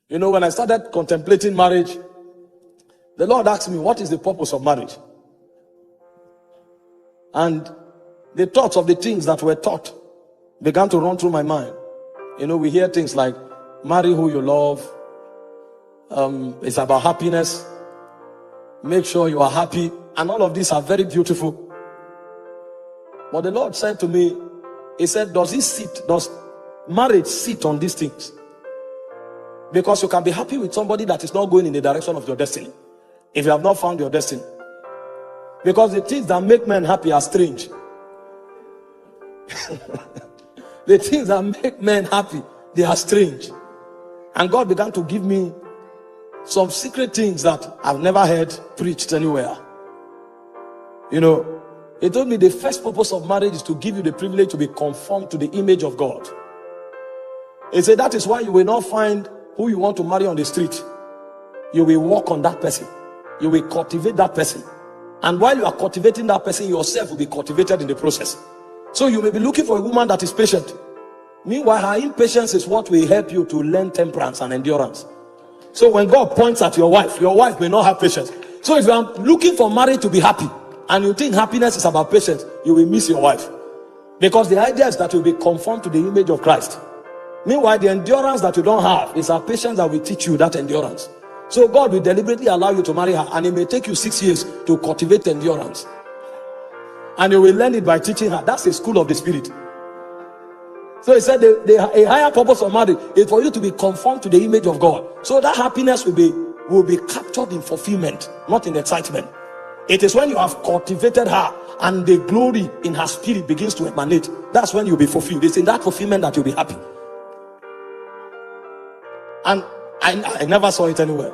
You know, when I started contemplating marriage, the Lord asked me, what is the purpose of marriage? And the thoughts of the things that were taught began to run through my mind. You know, we hear things like, marry who you love. It's about happiness. Make sure you are happy. And all of these are very beautiful. But the Lord said to me, he said, does marriage sit on these things? Because you can be happy with somebody that is not going in the direction of your destiny, if you have not found your destiny. Because the things that make men happy are strange. The things that make men happy, they are strange. And God began to give me some secret things that I've never heard preached anywhere. You know, he told me the first purpose of marriage is to give you the privilege to be conformed to the image of God. He said that is why you will not find who you want to marry on the street. You will walk on that person. You will cultivate that person. And while you are cultivating that person, yourself will be cultivated in the process. So you may be looking for a woman that is patient. Meanwhile, her impatience is what will help you to learn temperance and endurance. So when God points at your wife may not have patience. So if you are looking for marriage to be happy, and you think happiness is about patience, you will miss your wife. Because the idea is that you will be conformed to the image of Christ. Meanwhile, the endurance that you don't have is our patience that will teach you that endurance. So God will deliberately allow you to marry her, and it may take you 6 years to cultivate endurance. And you will learn it by teaching her. That's a school of the spirit. So he said a higher purpose of marriage is for you to be conformed to the image of God. So that happiness will be captured in fulfillment, not in excitement. It is when you have cultivated her and the glory in her spirit begins to emanate. That's when you'll be fulfilled. It's in that fulfillment that you'll be happy. And I never saw it anywhere.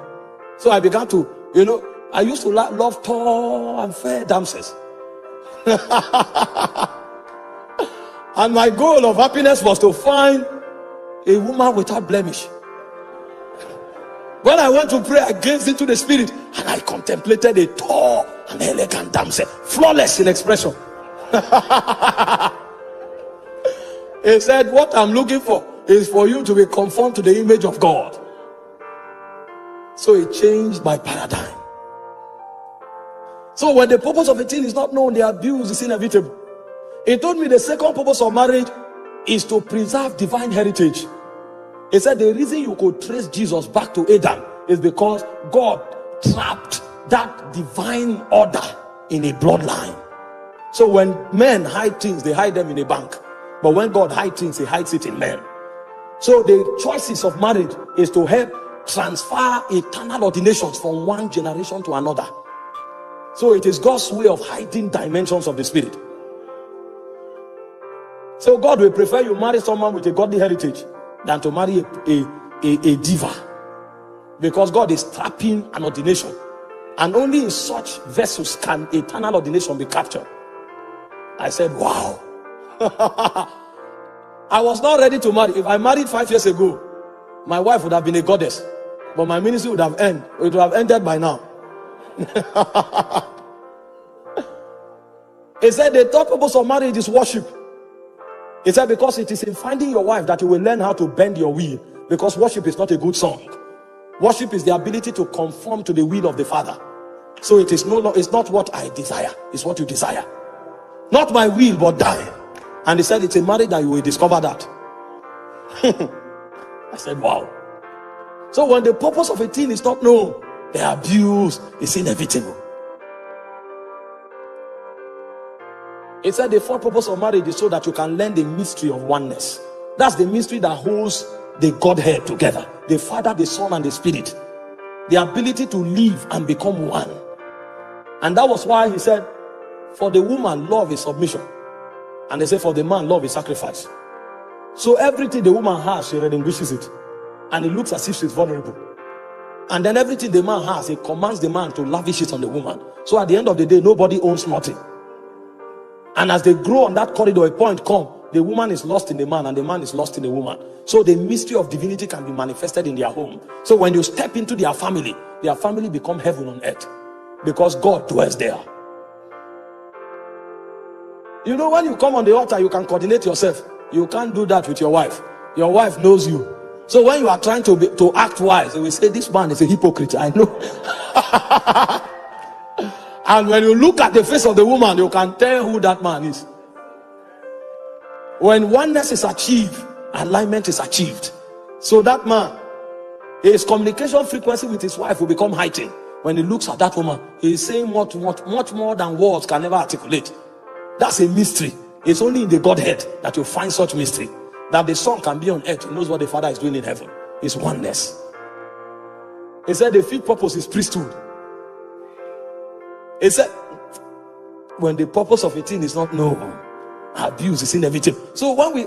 So I began to, you know, I used to love tall and fair damsels. And my goal of happiness was to find a woman without blemish. When I went to pray, I gazed into the spirit and I contemplated a tall and elegant damsel, flawless in expression. He said, what I'm looking for is for you to be conformed to the image of God. So it changed my paradigm. So when the purpose of a thing is not known, the abuse is inevitable. He told me the second purpose of marriage is to preserve divine heritage. He said the reason you could trace Jesus back to Adam is because God trapped that divine order in a bloodline. So when men hide things, they hide them in a bank. But when God hides things, he hides it in men. So the choices of marriage is to help transfer eternal ordinations from one generation to another. So it is God's way of hiding dimensions of the spirit. So God will prefer you marry someone with a godly heritage than to marry a diva. Because God is trapping an ordination. And only in such vessels can eternal ordination be captured. I said, wow. I was not ready to marry. If I married 5 years ago, my wife would have been a goddess. But my ministry would have ended. It would have ended by now. He said the third purpose of marriage is worship. He said because it is in finding your wife that you will learn how to bend your will. Because worship is not a good song. Worship is the ability to conform to the will of the Father. So it is it's not what I desire, it's what you desire. Not my will, but thine. And he said it's in marriage that you will discover that. I said, wow. So when the purpose of a thing is not known, the abuse is inevitable. He said the fourth purpose of marriage is so that you can learn the mystery of oneness. That's the mystery that holds the Godhead together. The Father, the Son, and the Spirit. The ability to live and become one. And that was why he said, for the woman, love is submission. And they say for the man, love is sacrifice. So everything the woman has, she relinquishes it. And it looks as if she's vulnerable. And then everything the man has, he commands the man to lavish it on the woman. So at the end of the day, nobody owns nothing. And as they grow on that corridor, a point comes, the woman is lost in the man and the man is lost in the woman. So the mystery of divinity can be manifested in their home. So when you step into their family become heaven on earth. Because God dwells there. You know, when you come on the altar, you can coordinate yourself. You can't do that with your wife. Your wife knows you. So when you are trying to act wise, they will say this man is a hypocrite. I know. And when you look at the face of the woman, you can tell who that man is. When oneness is achieved, alignment is achieved. So that man, his communication frequency with his wife will become heightened. When he looks at that woman, he is saying much more than words can never articulate. That's a mystery. It's only in the Godhead that you find such mystery. That the Son can be on earth, he knows what the Father is doing in heaven. It's oneness. He said the fifth purpose is priesthood. He said when the purpose of a thing is not known, abuse is inevitable. So when we